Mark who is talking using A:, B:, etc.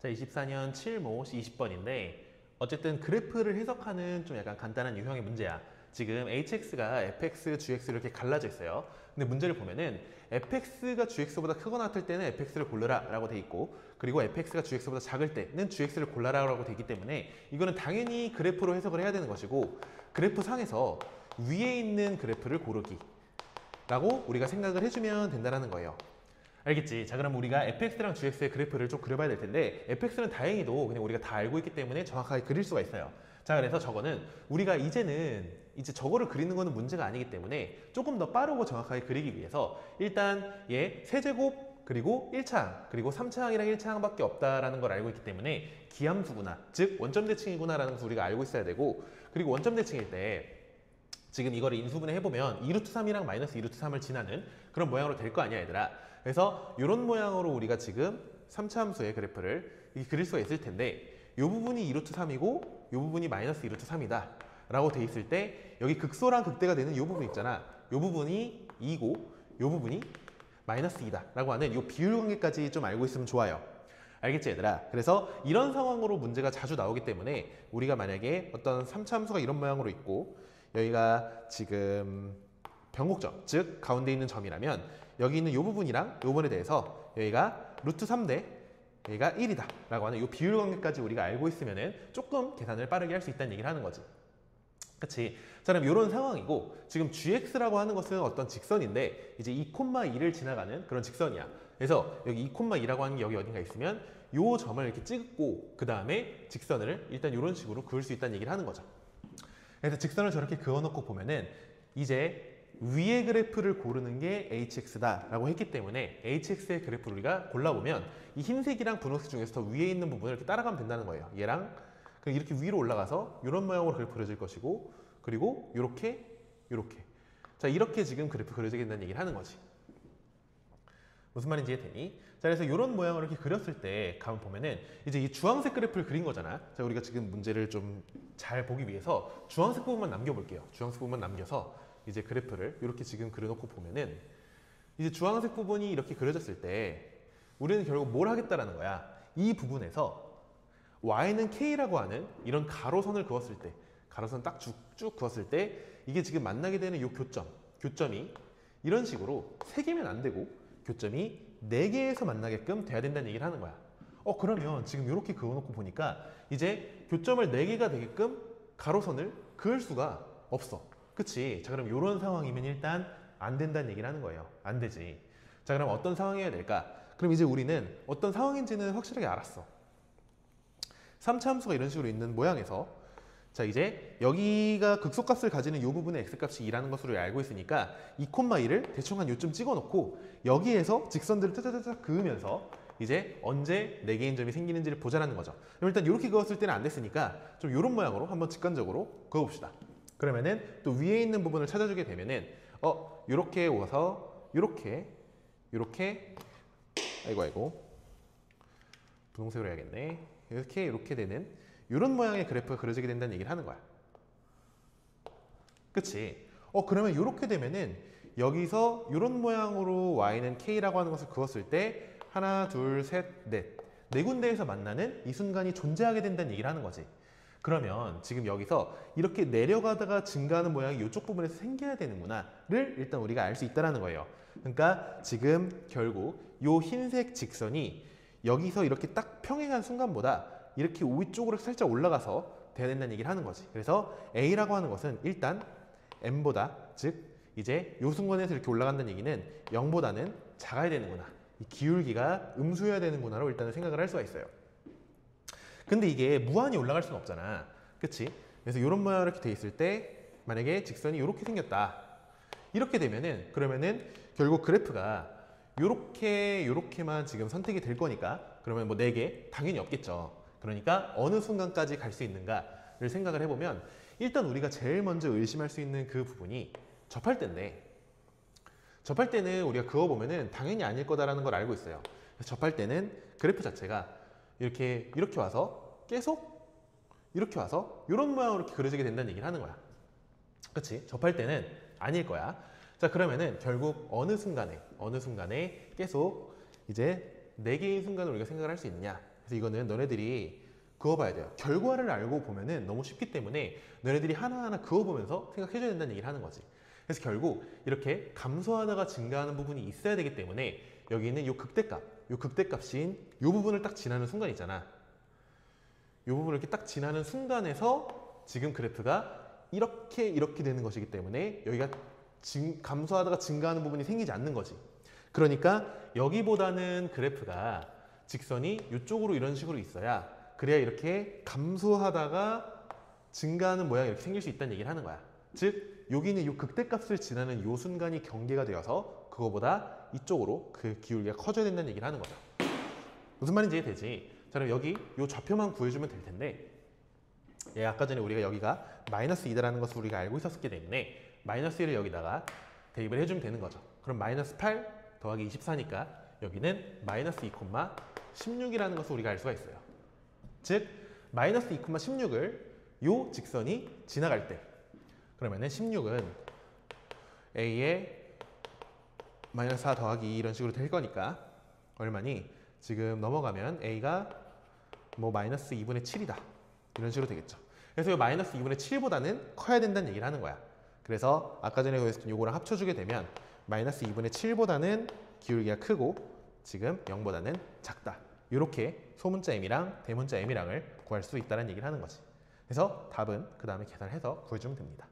A: 자, 24년 7모 20번인데 어쨌든 그래프를 해석하는 좀 약간 간단한 유형의 문제야. 지금 hx가 fx, gx로 이렇게 갈라져 있어요. 근데 문제를 보면은 fx가 gx보다 크거나 같을 때는 fx를 골라라 라고 돼 있고, 그리고 fx가 gx보다 작을 때는 gx를 골라라 라고 돼 있기 때문에 이거는 당연히 그래프로 해석을 해야 되는 것이고, 그래프 상에서 위에 있는 그래프를 고르기 라고 우리가 생각을 해주면 된다는 거예요. 알겠지? 자, 그럼 우리가 fx랑 gx의 그래프를 좀 그려봐야 될 텐데, fx는 다행히도 그냥 우리가 다 알고 있기 때문에 정확하게 그릴 수가 있어요. 자, 그래서 저거는 우리가 이제 저거를 그리는 거는 문제가 아니기 때문에 조금 더 빠르고 정확하게 그리기 위해서 일단 얘 세제곱 그리고 1차항 그리고 3차항이랑 1차항밖에 없다라는 걸 알고 있기 때문에 기함수구나, 즉 원점 대칭이구나 라는 것을 우리가 알고 있어야 되고, 그리고 원점 대칭일 때 지금 이거를 인수분해 해보면 2루트 3이랑 마이너스 2루트 3을 지나는 그런 모양으로 될 거 아니야, 얘들아. 그래서 이런 모양으로 우리가 지금 3차 함수의 그래프를 그릴 수가 있을 텐데, 이 부분이 2루트 3이고 이 부분이 마이너스 2루트 3이다 라고 돼 있을 때, 여기 극소랑 극대가 되는 이 부분 있잖아. 이 부분이 2고 이 부분이 마이너스 2다 라고 하는 이 비율 관계까지 좀 알고 있으면 좋아요. 알겠지, 얘들아? 그래서 이런 상황으로 문제가 자주 나오기 때문에 우리가 만약에 어떤 3차 함수가 이런 모양으로 있고, 여기가 지금 변곡점, 즉 가운데 있는 점이라면 여기 있는 이 부분이랑 이 부분에 대해서 여기가 루트 3대 여기가 1이다 라고 하는 이 비율 관계까지 우리가 알고 있으면 조금 계산을 빠르게 할 수 있다는 얘기를 하는 거지. 그치? 자, 그럼 이런 상황이고, 지금 gx라고 하는 것은 어떤 직선인데 이제 2,2를 지나가는 그런 직선이야. 그래서 여기 2,2라고 하는 게 여기 어딘가 있으면 이 점을 이렇게 찍고 그 다음에 직선을 일단 이런 식으로 그을 수 있다는 얘기를 하는 거죠. 그래서 직선을 저렇게 그어놓고 보면은 이제 위의 그래프를 고르는 게 hx다 라고 했기 때문에 hx의 그래프를 우리가 골라보면 이 흰색이랑 분홍색 중에서 더 위에 있는 부분을 이렇게 따라가면 된다는 거예요. 얘랑 이렇게 위로 올라가서 이런 모양으로 그래프 그려질 것이고, 그리고 이렇게 자, 이렇게 지금 그래프 그려지게 된다는 얘기를 하는 거지. 무슨 말인지 이해되니? 자, 그래서 이런 모양을 이렇게 그렸을 때 가만 보면은 이제 이 주황색 그래프를 그린 거잖아. 자, 우리가 지금 문제를 좀 잘 보기 위해서 주황색 부분만 남겨볼게요. 주황색 부분만 남겨서 이제 그래프를 이렇게 지금 그려놓고 보면은 이제 주황색 부분이 이렇게 그려졌을 때 우리는 결국 뭘 하겠다라는 거야. 이 부분에서 y는 k라고 하는 이런 가로선을 그었을 때, 가로선 딱 쭉 그었을 때 이게 지금 만나게 되는 이 교점이 이런 식으로 3개면 안 되고 교점이 4개에서 만나게끔 돼야 된다는 얘기를 하는 거야. 그러면 지금 이렇게 그어놓고 보니까 이제 교점을 4개가 되게끔 가로선을 그을 수가 없어. 그치? 자, 그럼 이런 상황이면 일단 안 된다는 얘기를 하는 거예요. 안 되지. 자, 그럼 어떤 상황이어야 될까? 그럼 이제 우리는 어떤 상황인지는 확실하게 알았어. 3차 함수가 이런 식으로 있는 모양에서, 자, 이제 여기가 극소값을 가지는 이 부분의 x값이 2라는 것으로 알고 있으니까 2,2를 대충 한 요쯤 찍어놓고 여기에서 직선들을 따다다닥 그으면서 이제 언제 4개인 점이 생기는지를 보자라는 거죠. 그럼 일단 이렇게 그었을 때는 안 됐으니까 좀 이런 모양으로 한번 직관적으로 그어봅시다. 그러면은 또 위에 있는 부분을 찾아주게 되면은 이렇게 와서 이렇게 아이고 분홍색으로 해야겠네. 이렇게 되는 이런 모양의 그래프가 그려지게 된다는 얘기를 하는 거야. 그치? 그러면 이렇게 되면은 여기서 이런 모양으로 y는 k라고 하는 것을 그었을 때 하나, 둘, 셋, 넷, 4군데에서 만나는 이 순간이 존재하게 된다는 얘기를 하는 거지. 그러면 지금 여기서 이렇게 내려가다가 증가하는 모양이 이쪽 부분에서 생겨야 되는구나를 일단 우리가 알 수 있다는 거예요. 그러니까 지금 결국 이 흰색 직선이 여기서 이렇게 딱 평행한 순간보다 이렇게 위쪽으로 살짝 올라가서 돼야 된다는 얘기를 하는 거지. 그래서 A라고 하는 것은 일단 M보다, 즉 이제 이 순간에서 이렇게 올라간다는 얘기는 0보다는 작아야 되는구나. 이 기울기가 음수여야 되는구나로 일단은 생각을 할 수가 있어요. 근데 이게 무한히 올라갈 수는 없잖아. 그치? 그래서 이런 모양으로 이렇게 돼 있을 때 만약에 직선이 이렇게 생겼다. 이렇게 되면은 그러면은 결국 그래프가 요렇게만 지금 선택이 될 거니까, 그러면 뭐 4개 당연히 없겠죠. 그러니까 어느 순간까지 갈 수 있는가를 생각을 해보면 일단 우리가 제일 먼저 의심할 수 있는 그 부분이 접할 때인데, 접할 때는 우리가 그어보면은 당연히 아닐 거다라는 걸 알고 있어요. 그래서 접할 때는 그래프 자체가 이렇게 와서 계속 이렇게 와서 이런 모양으로 이렇게 그려지게 된다는 얘기를 하는 거야. 그치? 접할 때는 아닐 거야. 자, 그러면은 결국 어느 순간에 계속 이제 4개의 순간을 우리가 생각을 할 수 있느냐. 그래서 이거는 너네들이 그어봐야 돼요. 결과를 알고 보면은 너무 쉽기 때문에 너네들이 하나하나 그어보면서 생각해줘야 된다는 얘기를 하는 거지. 그래서 결국 이렇게 감소하다가 증가하는 부분이 있어야 되기 때문에 여기 있는 요 극대값인 요 부분을 딱 지나는 순간 있잖아. 요 부분을 이렇게 딱 지나는 순간에서 지금 그래프가 이렇게 되는 것이기 때문에 여기가 감소하다가 증가하는 부분이 생기지 않는 거지. 그러니까 여기보다는 그래프가 직선이 이쪽으로 이런 식으로 있어야 그래야 이렇게 감소하다가 증가하는 모양이 이렇게 생길 수 있다는 얘기를 하는 거야. 즉 여기는 이 극대값을 지나는 이 순간이 경계가 되어서 그거보다 이쪽으로 그 기울기가 커져야 된다는 얘기를 하는 거죠. 무슨 말인지 이해되지? 자, 그럼 여기 이 좌표만 구해주면 될 텐데 아까 전에 우리가 여기가 마이너스 2다라는 것을 우리가 알고 있었기 때문에 마이너스 1을 여기다가 대입을 해주면 되는 거죠. 그럼 마이너스 8 더하기 24니까 여기는 마이너스 2, 16이라는 것을 우리가 알 수가 있어요. 즉 마이너스 2, 16을 요 직선이 지나갈 때 그러면은 16은 a의 마이너스 4 더하기 2 이런 식으로 될 거니까 얼마니? 지금 넘어가면 a가 뭐 마이너스 2분의 7이다 이런 식으로 되겠죠. 그래서 이 마이너스 2분의 7보다는 커야 된다는 얘기를 하는 거야. 그래서 아까 전에 보였던 요거랑 합쳐주게 되면 마이너스 2분의 7보다는 기울기가 크고 지금 0보다는 작다. 이렇게 소문자 m이랑 대문자 m이랑을 구할 수 있다는 얘기를 하는 거지. 그래서 답은 그 다음에 계산해서 구해주면 됩니다.